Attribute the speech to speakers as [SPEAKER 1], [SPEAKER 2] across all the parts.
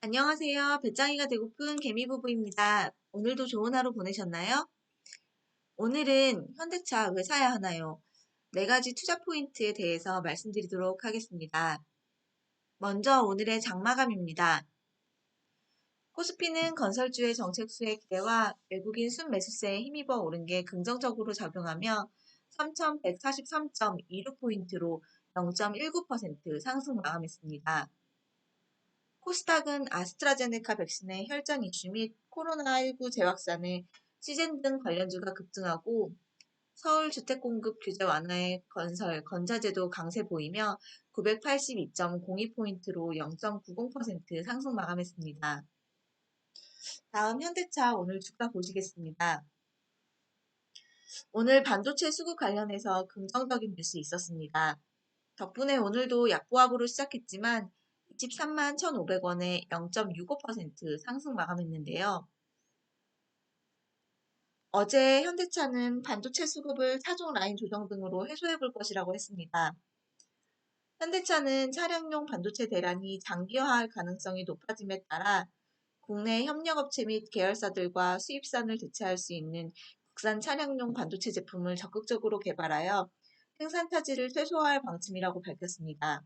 [SPEAKER 1] 안녕하세요. 배짱이가 되고픈 개미부부입니다. 오늘도 좋은 하루 보내셨나요? 오늘은 현대차 왜 사야 하나요? 4가지 투자 포인트에 대해서 말씀드리도록 하겠습니다. 먼저 오늘의 장마감입니다. 코스피는 건설주의 정책수의 기대와 외국인 순매수세에 힘입어 오른 게 긍정적으로 작용하며 3,143.26포인트로 0.19% 상승 마감했습니다. 코스닥은 아스트라제네카 백신의 혈전 이슈 및 코로나19 재확산에 시젠 등 관련주가 급등하고 서울 주택공급 규제 완화에 건설, 건자재도 강세 보이며 982.02포인트로 0.90% 상승 마감했습니다. 다음 현대차 오늘 주가 보시겠습니다. 오늘 반도체 수급 관련해서 긍정적인 뉴스 있었습니다. 덕분에 오늘도 약보합으로 시작했지만 23만 1,500원에 0.65% 상승 마감했는데요. 어제 현대차는 반도체 수급을 차종 라인 조정 등으로 해소해 볼 것이라고 했습니다. 현대차는 차량용 반도체 대란이 장기화할 가능성이 높아짐에 따라 국내 협력업체 및 계열사들과 수입산을 대체할 수 있는 국산 차량용 반도체 제품을 적극적으로 개발하여 생산 차질을 최소화할 방침이라고 밝혔습니다.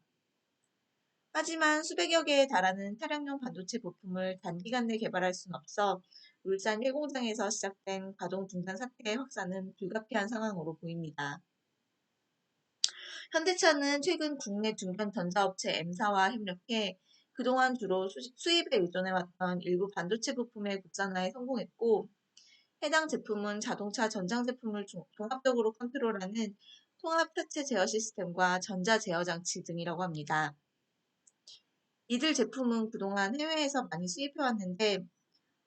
[SPEAKER 1] 하지만 수백여 개에 달하는 차량용 반도체 부품을 단기간 내 개발할 수는 없어 울산 1공장에서 시작된 가동 중단 사태의 확산은 불가피한 상황으로 보입니다. 현대차는 최근 국내 중견 전자업체 M사와 협력해 그동안 주로 수입에 의존해왔던 일부 반도체 부품의 국산화에 성공했고, 해당 제품은 자동차 전장 제품을 종합적으로 컨트롤하는 통합 차체 제어 시스템과 전자 제어 장치 등이라고 합니다. 이들 제품은 그동안 해외에서 많이 수입해왔는데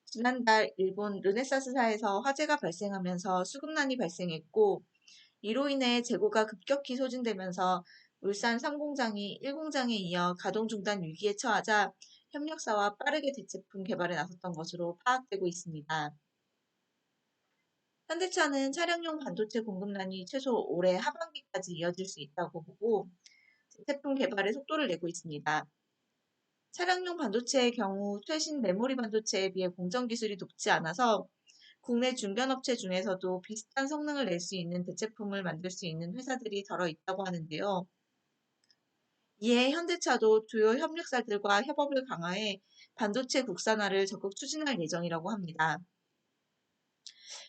[SPEAKER 1] 지난달 일본 르네사스사에서 화재가 발생하면서 수급난이 발생했고 이로 인해 재고가 급격히 소진되면서 울산 3공장이 1공장에 이어 가동 중단 위기에 처하자 협력사와 빠르게 대체품 개발에 나섰던 것으로 파악되고 있습니다. 현대차는 차량용 반도체 공급난이 최소 올해 하반기까지 이어질 수 있다고 보고 대체품 개발에 속도를 내고 있습니다. 차량용 반도체의 경우 최신 메모리 반도체에 비해 공정 기술이 높지 않아서 국내 중견업체 중에서도 비슷한 성능을 낼 수 있는 대체품을 만들 수 있는 회사들이 덜어 있다고 하는데요. 이에 현대차도 주요 협력사들과 협업을 강화해 반도체 국산화를 적극 추진할 예정이라고 합니다.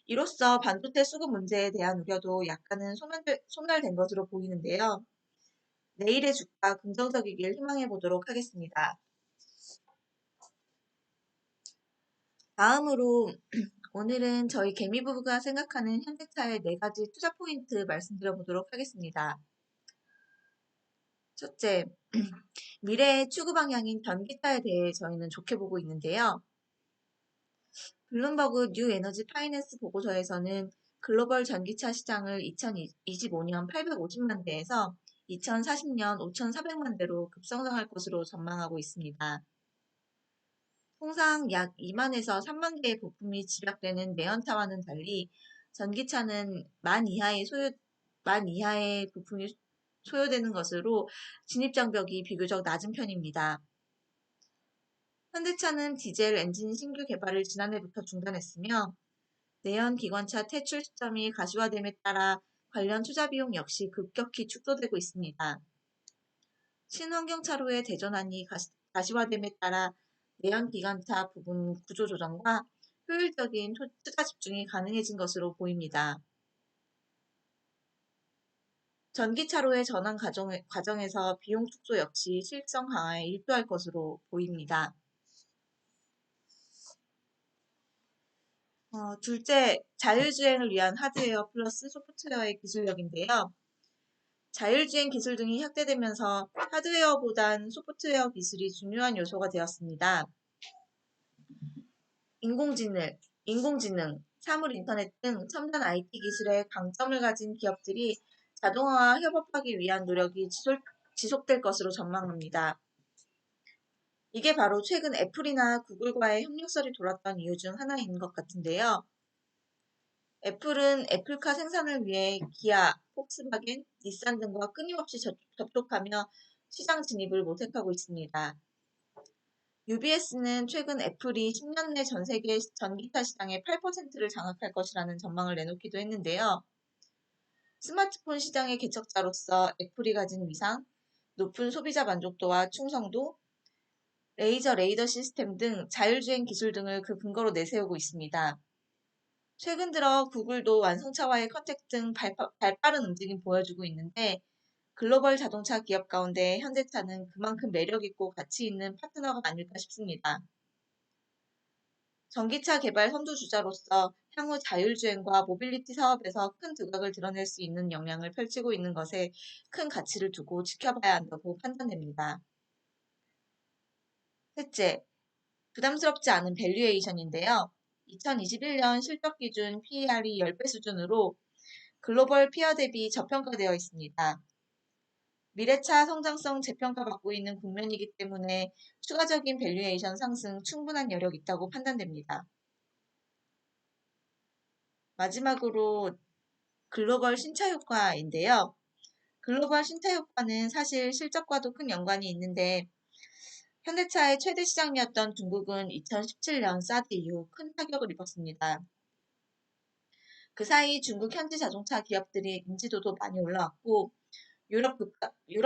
[SPEAKER 1] 이로써 반도체 수급 문제에 대한 우려도 약간은 소멸된 것으로 보이는데요. 내일의 주가 긍정적이길 희망해 보도록 하겠습니다. 다음으로 오늘은 저희 개미부부가 생각하는 현대차의 4가지 투자 포인트 말씀드려 보도록 하겠습니다. 첫째, 미래의 추구 방향인 전기차에 대해 저희는 좋게 보고 있는데요. 블룸버그 뉴 에너지 파이낸스 보고서에서는 글로벌 전기차 시장을 2025년 850만 대에서 2040년 5,400만 대로 급성장할 것으로 전망하고 있습니다. 통상 약 2만에서 3만 개의 부품이 집약되는 내연차와는 달리 전기차는 만 이하의 부품이 소요되는 것으로 진입장벽이 비교적 낮은 편입니다. 현대차는 디젤 엔진 신규 개발을 지난해부터 중단했으며 내연 기관차 퇴출 시점이 가시화됨에 따라 관련 투자 비용 역시 급격히 축소되고 있습니다. 친환경 차로의 대전환이 가시화됨에 따라 내연 기관차 부분 구조 조정과 효율적인 투자 집중이 가능해진 것으로 보입니다. 전기차로의 전환 과정에서 비용 축소 역시 수익성 강화에 일조할 것으로 보입니다. 둘째, 자율주행을 위한 하드웨어 플러스 소프트웨어의 기술력인데요. 자율주행 기술 등이 확대되면서 하드웨어보단 소프트웨어 기술이 중요한 요소가 되었습니다. 인공지능, 사물인터넷 등 첨단 IT 기술에 강점을 가진 기업들이 자동화와 협업하기 위한 노력이 지속될 것으로 전망합니다. 이게 바로 최근 애플이나 구글과의 협력설이 돌았던 이유 중 하나인 것 같은데요. 애플은 애플카 생산을 위해 기아, 폭스바겐, 닛산 등과 끊임없이 접촉하며 시장 진입을 모색하고 있습니다. UBS는 최근 애플이 10년 내 전 세계 전기차 시장의 8%를 장악할 것이라는 전망을 내놓기도 했는데요. 스마트폰 시장의 개척자로서 애플이 가진 위상, 높은 소비자 만족도와 충성도, 레이더 시스템 등 자율주행 기술 등을 그 근거로 내세우고 있습니다. 최근 들어 구글도 완성차와의 컨택 등 발빠른 움직임 보여주고 있는데 글로벌 자동차 기업 가운데 현대차는 그만큼 매력있고 가치 있는 파트너가 아닐까 싶습니다. 전기차 개발 선두주자로서 향후 자율주행과 모빌리티 사업에서 큰 두각을 드러낼 수 있는 역량을 펼치고 있는 것에 큰 가치를 두고 지켜봐야 한다고 판단됩니다. 셋째, 부담스럽지 않은 밸류에이션인데요. 2021년 실적 기준 PER이 10배 수준으로 글로벌 피어 대비 저평가되어 있습니다. 미래차 성장성 재평가받고 있는 국면이기 때문에 추가적인 밸류에이션 상승 충분한 여력 있다고 판단됩니다. 마지막으로 글로벌 신차 효과인데요. 글로벌 신차 효과는 사실 실적과도 큰 연관이 있는데 현대차의 최대 시장이었던 중국은 2017년 사드 이후 큰 타격을 입었습니다. 그 사이 중국 현지 자동차 기업들의 인지도도 많이 올라왔고 유럽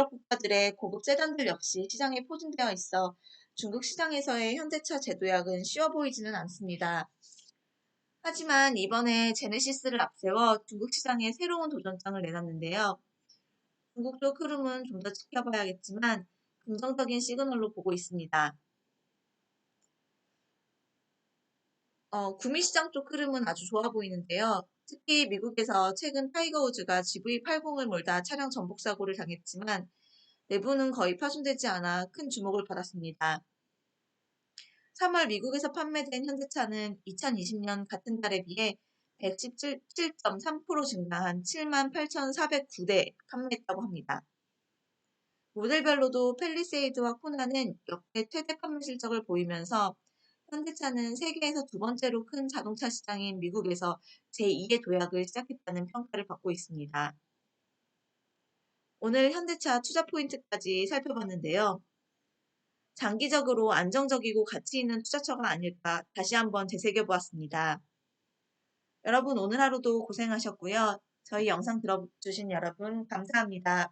[SPEAKER 1] 국가들의 고급 세단들 역시 시장에 포진되어 있어 중국 시장에서의 현대차 재도약은 쉬워 보이지는 않습니다. 하지만 이번에 제네시스를 앞세워 중국 시장에 새로운 도전장을 내놨는데요. 중국 쪽 흐름은 좀 더 지켜봐야겠지만 긍정적인 시그널로 보고 있습니다. 구미 시장 쪽 흐름은 아주 좋아 보이는데요. 특히 미국에서 최근 타이거 우즈가 GV80을 몰다 차량 전복 사고를 당했지만 내부는 거의 파손되지 않아 큰 주목을 받았습니다. 3월 미국에서 판매된 현대차는 2020년 같은 달에 비해 117.3% 증가한 78,409대 판매했다고 합니다. 모델별로도 팰리세이드와 코나는 역대 최대 판매 실적을 보이면서 현대차는 세계에서 두 번째로 큰 자동차 시장인 미국에서 제2의 도약을 시작했다는 평가를 받고 있습니다. 오늘 현대차 투자 포인트까지 살펴봤는데요. 장기적으로 안정적이고 가치 있는 투자처가 아닐까 다시 한번 되새겨보았습니다. 여러분 오늘 하루도 고생하셨고요. 저희 영상 들어주신 여러분 감사합니다.